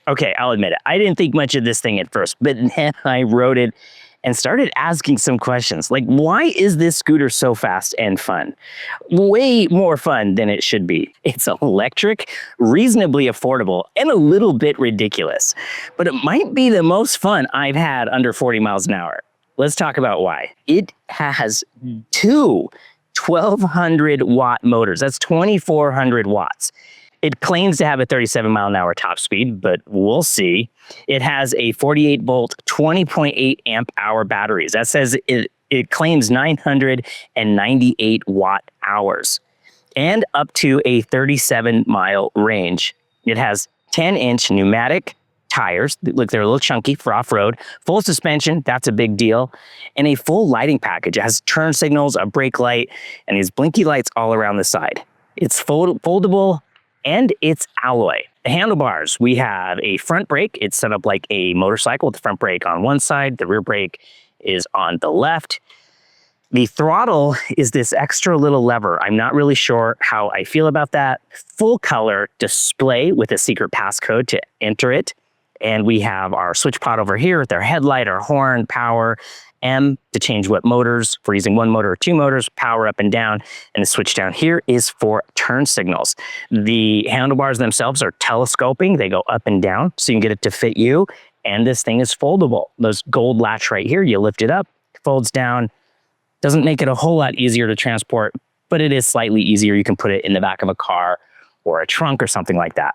Okay, I'll admit it. I didn't think much of this thing at first, but then I wrote it and started asking some questions. Like, why is this scooter so fast and fun? Way more fun than it should be. It's electric, reasonably affordable, and a little bit ridiculous. But it might be the most fun I've had under 40 miles an hour. Let's talk about why. It has two 1,200 watt motors. That's 2,400 watts. It claims to have a 37 mile an hour top speed, but we'll see. It has a 48 volt, 20.8 amp hour batteries. That says it claims 998 watt hours and up to a 37 mile range. It has 10-inch pneumatic tires. Look, they're a little chunky for off-road. Full suspension, that's a big deal. And a full lighting package. It has turn signals, a brake light, and these blinky lights all around the side. It's foldable, and it's alloy. The handlebars, we have a front brake. It's set up like a motorcycle with the front brake on one side. The rear brake is on the left. The throttle is this extra little lever. I'm not really sure how I feel about that. Full color display with a secret passcode to enter it. And we have our switch pod over here with our headlight, our horn, power, M to change what motors, if we're using one motor or two motors, power up and down, and the switch down here is for turn signals. The handlebars themselves are telescoping. They go up and down, so you can get it to fit you, and this thing is foldable. Those gold latch right here, you lift it up, folds down. Doesn't make it a whole lot easier to transport, but it is slightly easier. You can put it in the back of a car or a trunk or something like that.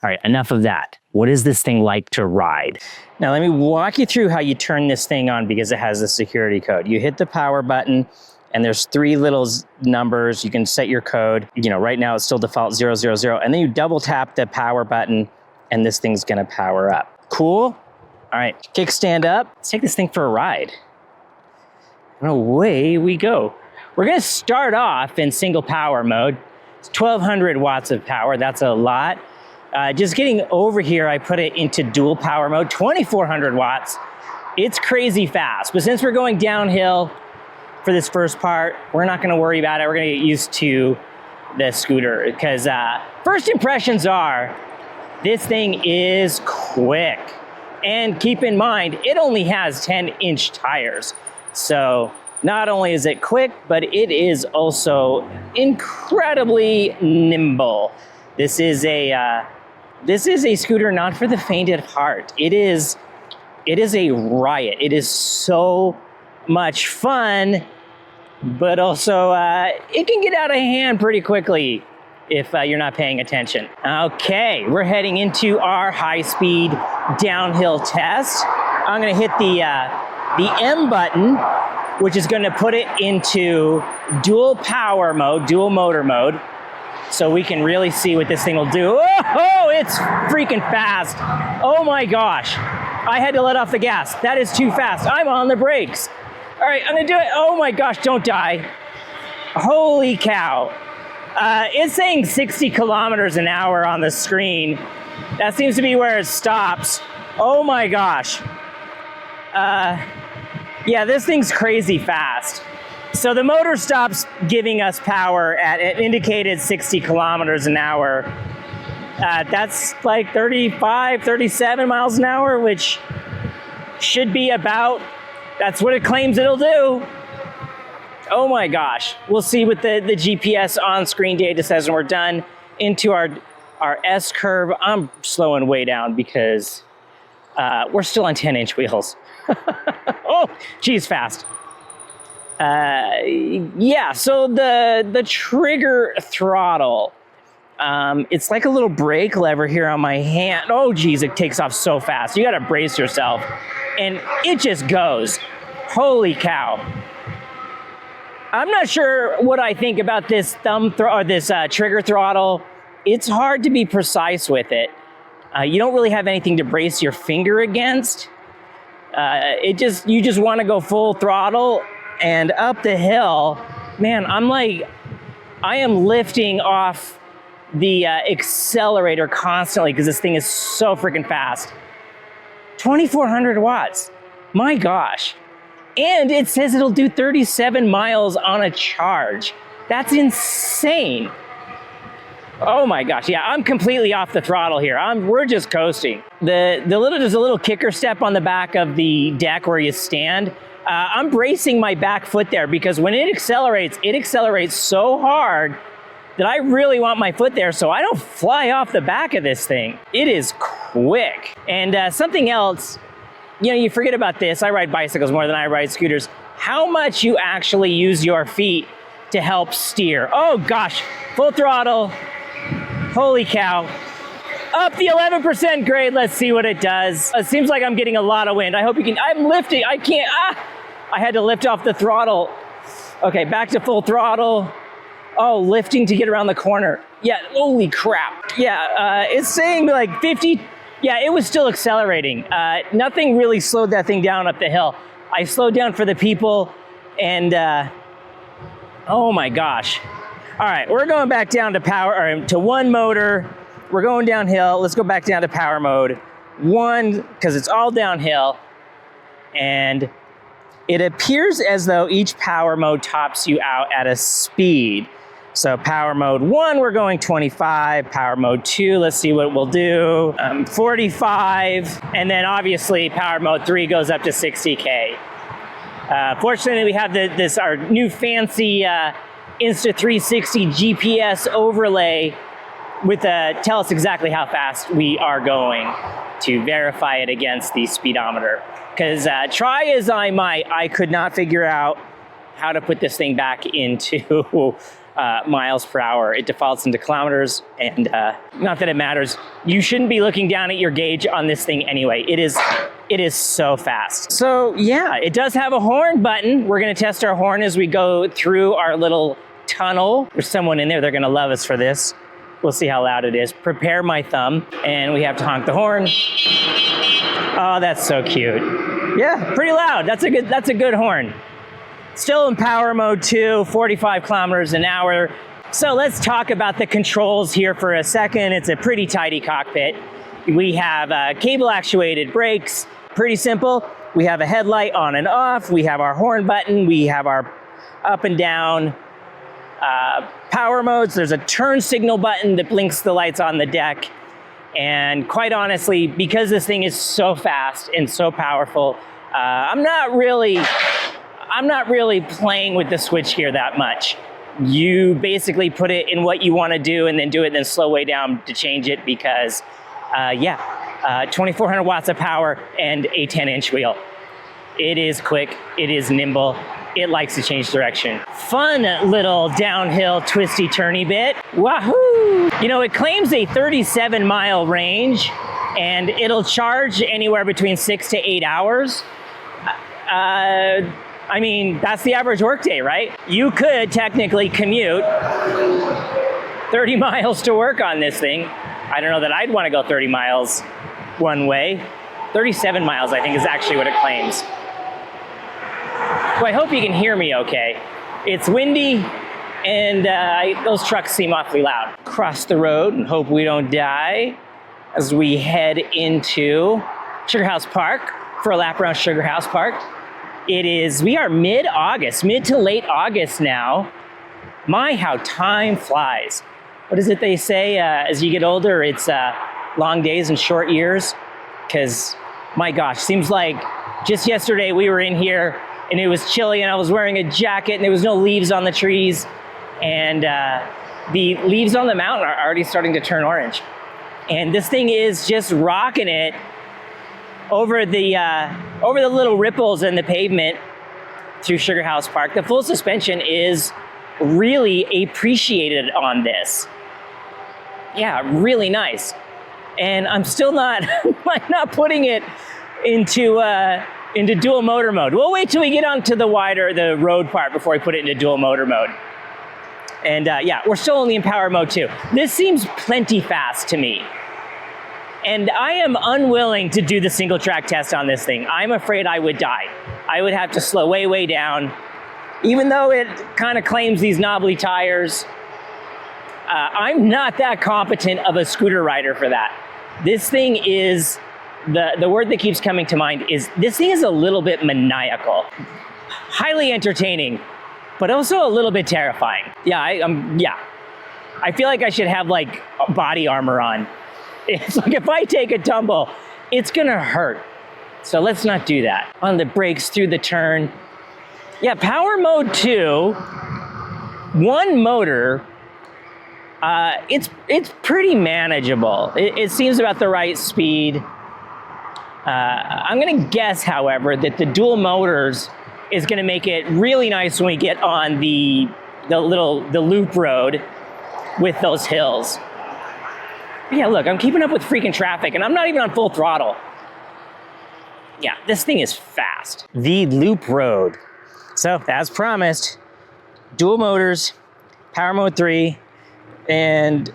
All right, enough of that. What is this thing like to ride? Now let me walk you through how you turn this thing on because it has a security code. You hit the power button and there's three little numbers. You can set your code. You know, right now it's still default 000, and then you double tap the power button and this thing's gonna power up. Cool? All right, kickstand up. Let's take this thing for a ride. And away we go. We're gonna start off in single power mode. It's 1,200 watts of power, that's a lot. Just getting over here, I put it into dual power mode, 2,400 watts. It's crazy fast, but since we're going downhill for this first part, we're not gonna worry about it. We're gonna get used to the scooter because first impressions are, this thing is quick. And keep in mind, it only has 10-inch tires. So not only is it quick, but it is also incredibly nimble. This is a scooter not for the faint of heart. It is a riot. It is so much fun, but also it can get out of hand pretty quickly if you're not paying attention. Okay, we're heading into our high-speed downhill test. I'm gonna hit the M button, which is gonna put it into dual power mode, dual motor mode, so we can really see what this thing will do. Oh, it's freaking fast. Oh my gosh. I had to let off the gas. That is too fast. I'm on the brakes. All right, I'm gonna do it. Oh my gosh, don't die. Holy cow. It's saying 60 kilometers an hour on the screen. That seems to be where it stops. Oh my gosh. Yeah, this thing's crazy fast. So the motor stops giving us power at an indicated 60 kilometers an hour. That's like 35, 37 miles an hour, which should be about, that's what it claims it'll do. Oh my gosh. We'll see what the GPS on-screen data says when we're done. Into our S curve. I'm slowing way down because we're still on 10-inch wheels. Oh, geez, fast. Yeah, so the trigger throttle, it's like a little brake lever here on my hand. Oh geez, it takes off so fast. You gotta brace yourself. And it just goes. Holy cow. I'm not sure what I think about this trigger throttle. It's hard to be precise with it. You don't really have anything to brace your finger against. You just want to go full throttle and up the hill. Man, I am lifting off the accelerator constantly because this thing is so freaking fast. 2,400 watts, my gosh. And it says it'll do 37 miles on a charge. That's insane. Oh my gosh, yeah, I'm completely off the throttle here. We're just coasting. There's a little kicker step on the back of the deck where you stand. I'm bracing my back foot there because when it accelerates so hard that I really want my foot there so I don't fly off the back of this thing. It is quick. And something else, you know, you forget about this. I ride bicycles more than I ride scooters. How much you actually use your feet to help steer. Oh gosh, full throttle. Holy cow. Up the 11% grade. Let's see what it does. It seems like I'm getting a lot of wind. I hope you can, I'm lifting. I can't, I had to lift off the throttle. Okay, back to full throttle. Oh, lifting to get around the corner. Yeah, holy crap. Yeah, it's saying like 50. Yeah, it was still accelerating. Nothing really slowed that thing down up the hill. I slowed down for the people and oh my gosh. All right, we're going back down to to one motor. We're going downhill. Let's go back down to power mode. One, because it's all downhill. And it appears as though each power mode tops you out at a speed. So power mode 1, we're going 25. Power mode 2, let's see what we'll do. 45. And then obviously power mode 3 goes up to 60K. Fortunately, we have our new fancy Insta360 GPS overlay with tell us exactly how fast we are going to verify it against the speedometer. Because try as I might, I could not figure out how to put this thing back into miles per hour. It defaults into kilometers, and not that it matters. You shouldn't be looking down at your gauge on this thing anyway. It is so fast. So yeah, it does have a horn button. We're gonna test our horn as we go through our little tunnel. There's someone in there, they're gonna love us for this. We'll see how loud it is. Prepare my thumb, and we have to honk the horn. Oh, that's so cute. Yeah, pretty loud. That's a good horn. Still in power mode 2, 45 kilometers an hour. So let's talk about the controls here for a second. It's a pretty tidy cockpit. We have cable actuated brakes, pretty simple. We have a headlight on and off. We have our horn button. We have our up and down power modes. There's a turn signal button that blinks the lights on the deck. And quite honestly, because this thing is so fast and so powerful, I'm not really playing with the switch here that much. You basically put it in what you want to do and then do it, then slow way down to change it because, 2,400 watts of power and a 10-inch wheel. It is quick, it is nimble, it likes to change direction. Fun little downhill twisty turny bit. Wahoo! You know, it claims a 37-mile range and it'll charge anywhere between 6 to 8 hours. I mean, that's the average workday, right? You could technically commute 30 miles to work on this thing. I don't know that I'd want to go 30 miles one way. 37 miles, I think, is actually what it claims. Well, I hope you can hear me okay. It's windy, and those trucks seem awfully loud. Cross the road and hope we don't die as we head into Sugar House Park for a lap around Sugar House Park. We are mid-August, mid to late August now. My, how time flies. What is it they say? As you get older, it's long days and short years. Because, my gosh, seems like just yesterday we were in here and it was chilly and I was wearing a jacket and there was no leaves on the trees. And the leaves on the mountain are already starting to turn orange. And this thing is just rocking it over the little ripples in the pavement through Sugar House Park. The full suspension is really appreciated on this. Yeah, really nice. And I'm still not putting it into dual motor mode. We'll wait till we get onto the road part before we put it into dual motor mode. And yeah, we're still only in power mode 2. This seems plenty fast to me. And I am unwilling to do the single track test on this thing. I'm afraid I would die. I would have to slow way, way down. Even though it kind of claims these knobbly tires, I'm not that competent of a scooter rider for that. This thing is, the word that keeps coming to mind is, this thing is a little bit maniacal. Highly entertaining, but also a little bit terrifying. Yeah, I feel like I should have like body armor on. It's like if I take a tumble, it's gonna hurt. So let's not do that. On the brakes through the turn. Yeah, power mode 2, one motor, it's pretty manageable. It seems about the right speed. I'm gonna guess, however, that the dual motors is gonna make it really nice when we get on the loop road with those hills. But yeah, look, I'm keeping up with freaking traffic and I'm not even on full throttle. Yeah, this thing is fast. The loop road. So, as promised, dual motors, power mode 3, and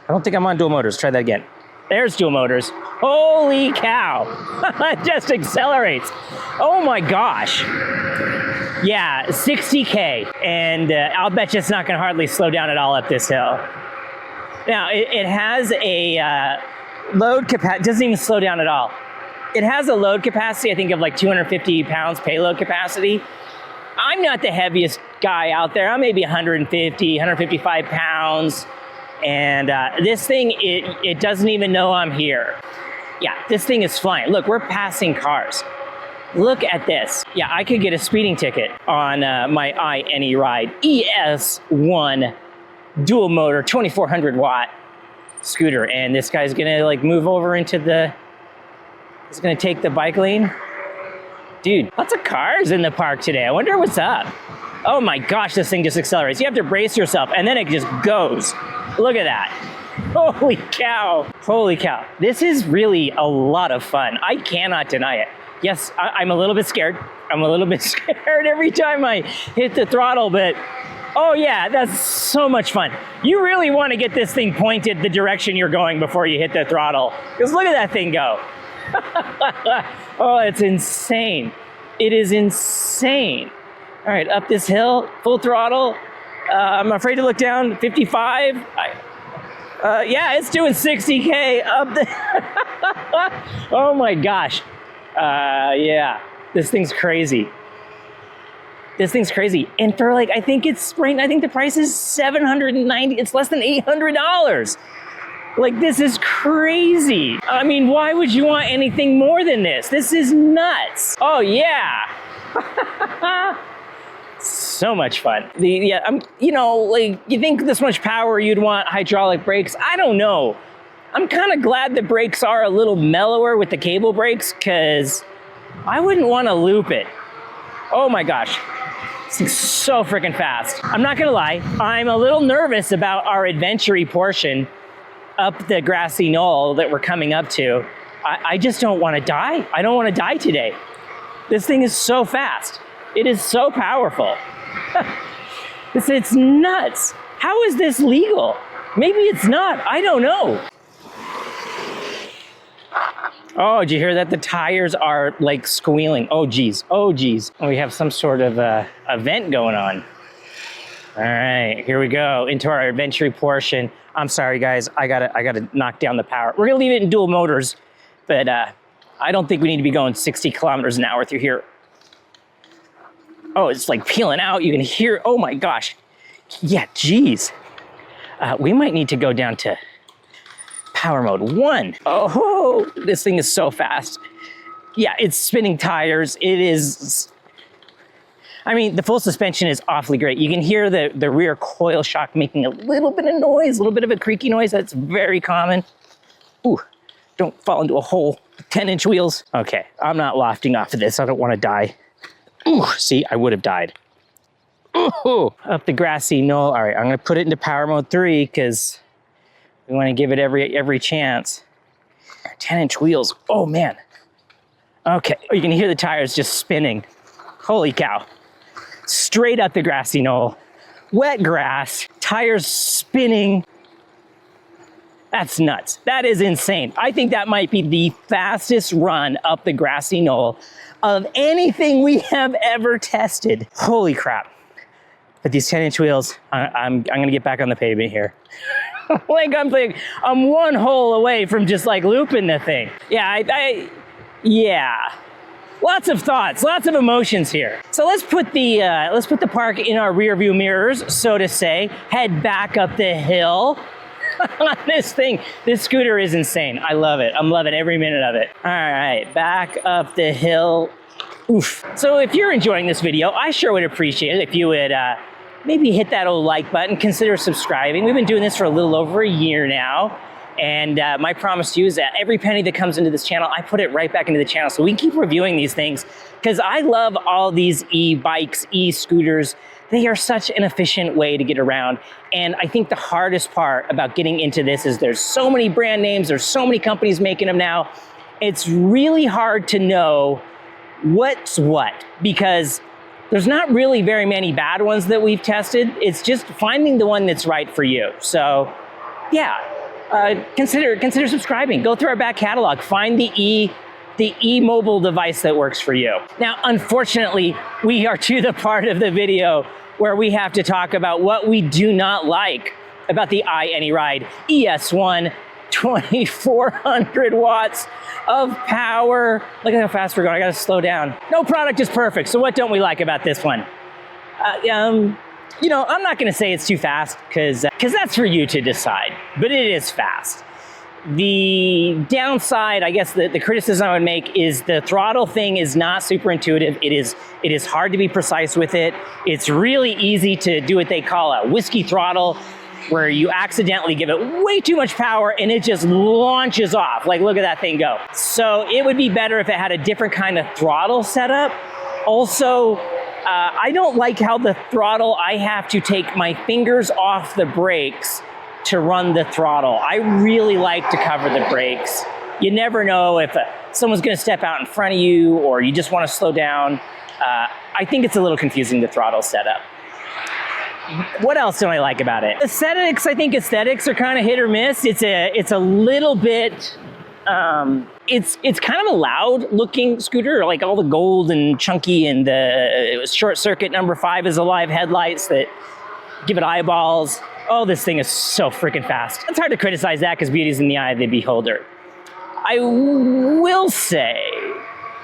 I don't think I'm on dual motors. Try that again. There's dual motors. Holy cow. It just accelerates. Oh my gosh. Yeah, 60K. And I'll bet you it's not gonna hardly slow down at all up this hill. Now, it has a load capacity, doesn't even slow down at all. It has a load capacity, I think, of like 250 pounds payload capacity. I'm not the heaviest guy out there. I'm maybe 150, 155 pounds. And this thing, it doesn't even know I'm here. Yeah, this thing is flying. Look, we're passing cars. Look at this. Yeah, I could get a speeding ticket on my iEnyrid ES1 Dual Motor 2400 watt scooter. And this guy's gonna like move over into he's gonna take the bike lane. Dude, lots of cars in the park today. I wonder what's up. Oh my gosh, this thing just accelerates. You have to brace yourself and then it just goes. Look at that. Holy cow. Holy cow. This is really a lot of fun. I cannot deny it. Yes, I'm a little bit scared. I'm a little bit scared every time I hit the throttle, but oh yeah, that's so much fun. You really want to get this thing pointed the direction you're going before you hit the throttle. Because look at that thing go. Oh, it's insane. It is insane. All right, up this hill, full throttle. I'm afraid to look down, 55. Yeah, it's doing 60K up there. Oh my gosh. Yeah, this thing's crazy. This thing's crazy. And for like, I think the price is $790. It's less than $800. Like, this is crazy. I mean, why would you want anything more than this? This is nuts. Oh yeah. So much fun. You know, like, you think this much power you'd want hydraulic brakes? I don't know. I'm kind of glad the brakes are a little mellower with the cable brakes, because I wouldn't want to loop it. Oh my gosh. This thing's so freaking fast. I'm not gonna lie, I'm a little nervous about our adventure-y portion up the grassy knoll that we're coming up to. I just don't want to die. I don't want to die today. This thing is so fast. It is so powerful. It's nuts. How is this legal? Maybe it's not. I don't know. Oh, did you hear that? The tires are like squealing. Oh, geez. Oh, geez. We have some sort of event going on. All right, here we go into our adventure portion. I'm sorry, guys. I gotta knock down the power. We're gonna leave it in dual motors, but I don't think we need to be going 60 kilometers an hour through here. Oh, it's like peeling out. You can hear, oh my gosh. Yeah, geez. We might need to go down to power mode 1. Oh, this thing is so fast. Yeah, it's spinning tires. It is, I mean, the full suspension is awfully great. You can hear the rear coil shock making a little bit of noise, a little bit of a creaky noise. That's very common. Ooh, don't fall into a hole. 10-inch wheels. Okay, I'm not lofting off of this. I don't want to die. Ooh, see, I would have died. Ooh, up the grassy knoll. All right, I'm gonna put it into power mode 3 because we want to give it every chance. 10-inch wheels. Oh man. Okay, you can hear the tires just spinning. Holy cow. Straight up the grassy knoll. Wet grass, tires spinning. That's nuts. That is insane. I think that might be the fastest run up the grassy knoll of anything we have ever tested. Holy crap. But these 10-inch wheels, I'm gonna get back on the pavement here. Like I'm one hole away from just like looping the thing. Yeah, yeah. Lots of thoughts, lots of emotions here. So let's put the park in our rear view mirrors, so to say. Head back up the hill. This scooter is insane. I love it. I'm loving every minute of it. All right, back up the hill. Oof. So if you're enjoying this video, I sure would appreciate it if you would maybe hit that old like button, consider subscribing. We've been doing this for a little over a year now. And my promise to you is that every penny that comes into this channel, I put it right back into the channel so we can keep reviewing these things, because I love all these e-bikes, e-scooters. They are such an efficient way to get around. And I think the hardest part about getting into this is there's so many brand names, there's so many companies making them now. It's really hard to know what's what, because there's not really very many bad ones that we've tested. It's just finding the one that's right for you. So yeah. Consider subscribing. Go through our back catalog. Find the e-mobile device that works for you. Now, unfortunately, we are to the part of the video where we have to talk about what we do not like about the iEnyrid ES1 2400 watts of power. Look at how fast we're going. I gotta slow down. No product is perfect, so what don't we like about this one? You know, I'm not gonna say it's too fast, because that's for you to decide, but it is fast. The downside, I guess the criticism I would make is the throttle thing is not super intuitive. It is hard to be precise with it. It's really easy to do what they call a whiskey throttle, where you accidentally give it way too much power and it just launches off. Like, look at that thing go. So it would be better if it had a different kind of throttle setup. Also, I don't like how the throttle, I have to take my fingers off the brakes to run the throttle. I really like to cover the brakes. You never know if someone's gonna step out in front of you or you just wanna slow down. I think it's a little confusing, the throttle setup. What else do I like about it? Aesthetics, I think aesthetics are kind of hit or miss. It's a little bit, it's kind of a loud looking scooter, like all the gold and chunky, and the short circuit number 5 is alive headlights that give it eyeballs. Oh, this thing is so freaking fast. It's hard to criticize that because beauty's in the eye of the beholder. I will say,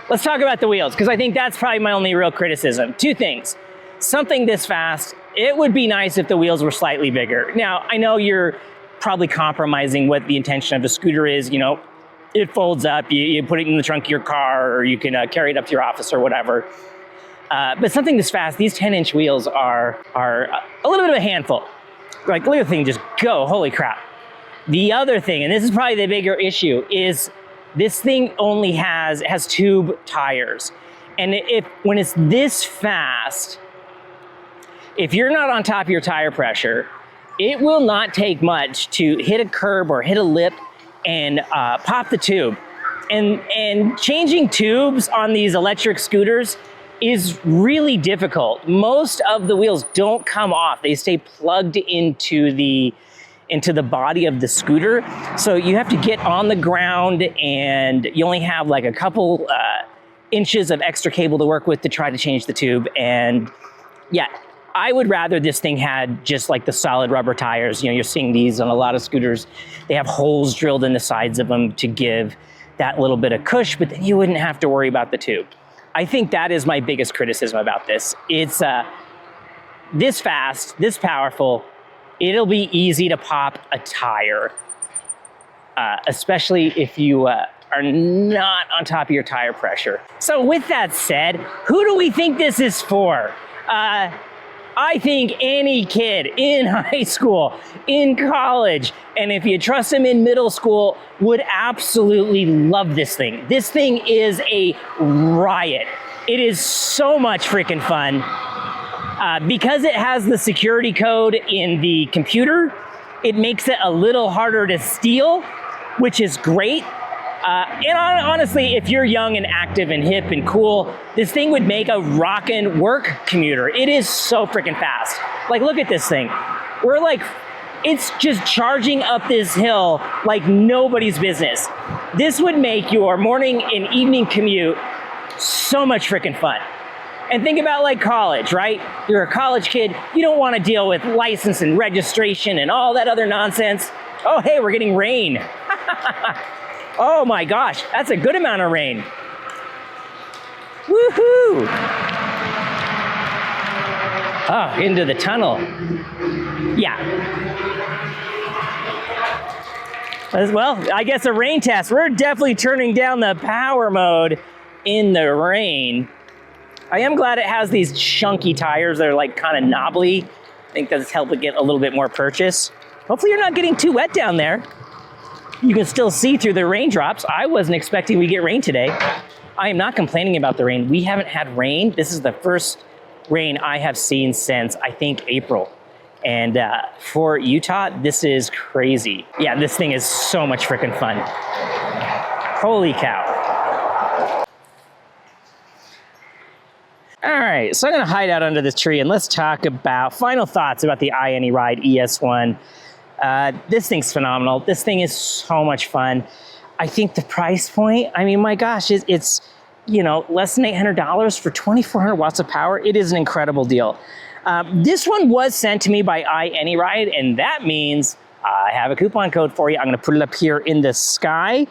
let's talk about the wheels, because I think that's probably my only real criticism. Two things. Something this fast, it would be nice if the wheels were slightly bigger. Now, I know you're probably compromising what the intention of the scooter is. You know, it folds up, you put it in the trunk of your car, or you can carry it up to your office or whatever. But something this fast, these 10-inch wheels are a little bit of a handful. Like, look at the thing just go, holy crap. The other thing, and this is probably the bigger issue, is this thing only has tube tires. And when it's this fast, if you're not on top of your tire pressure, it will not take much to hit a curb or hit a lip and pop the tube. And changing tubes on these electric scooters is really difficult. Most of the wheels don't come off. They stay plugged into the body of the scooter. So you have to get on the ground, and you only have like a couple inches of extra cable to work with to try to change the tube. And yeah, I would rather this thing had just like the solid rubber tires. You know, you're seeing these on a lot of scooters. They have holes drilled in the sides of them to give that little bit of cush, but then you wouldn't have to worry about the tube. I think that is my biggest criticism about this. It's this fast, this powerful. It'll be easy to pop a tire, especially if you are not on top of your tire pressure. So with that said, who do we think this is for? I think any kid in high school, in college, and if you trust them in middle school, would absolutely love this thing. This thing is a riot. It is so much freaking fun. Because it has the security code in the computer, it makes it a little harder to steal, which is great. And honestly, if you're young and active and hip and cool, this thing would make a rockin' work commuter. It is so freaking fast. Like, look at this thing. It's just charging up this hill like nobody's business. This would make your morning and evening commute so much freaking fun. And think about like college, right? You're a college kid, you don't want to deal with license and registration and all that other nonsense. Oh, hey, we're getting rain. Oh my gosh, that's a good amount of rain. Woohoo! Oh, into the tunnel. Yeah. Well, I guess a rain test. We're definitely turning down the power mode in the rain. I am glad it has these chunky tires that are like kind of knobbly. I think that's helped it get a little bit more purchase. Hopefully you're not getting too wet down there. You can still see through the raindrops. I wasn't expecting we get rain today. I am not complaining about the rain. We haven't had rain. This is the first rain I have seen since, I think, April. And for Utah, this is crazy. Yeah, this thing is so much freaking fun. Holy cow. All right, so I'm gonna hide out under this tree and let's talk about final thoughts about the iEnyrid ES1. This thing's phenomenal. This thing is so much fun. I think the price point, I mean, my gosh, it's you know, less than $800 for 2,400 watts of power. It is an incredible deal. This one was sent to me by iEnyrid, and that means I have a coupon code for you. I'm gonna put it up here in the sky.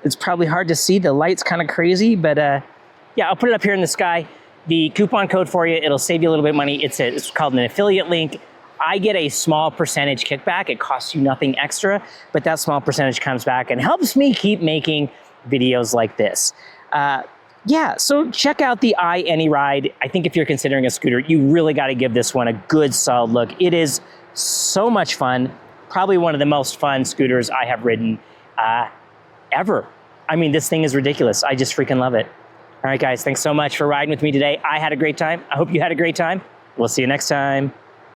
It's probably hard to see, the light's kind of crazy, but yeah, I'll put it up here in the sky. The coupon code for you, it'll save you a little bit of money. It's called an affiliate link. I get a small percentage kickback. It costs you nothing extra, but that small percentage comes back and helps me keep making videos like this. Yeah, so check out the iEnyrid. I think if you're considering a scooter, you really got to give this one a good solid look. It is so much fun. Probably one of the most fun scooters I have ridden ever. I mean, this thing is ridiculous. I just freaking love it. All right, guys, thanks so much for riding with me today. I had a great time. I hope you had a great time. We'll see you next time.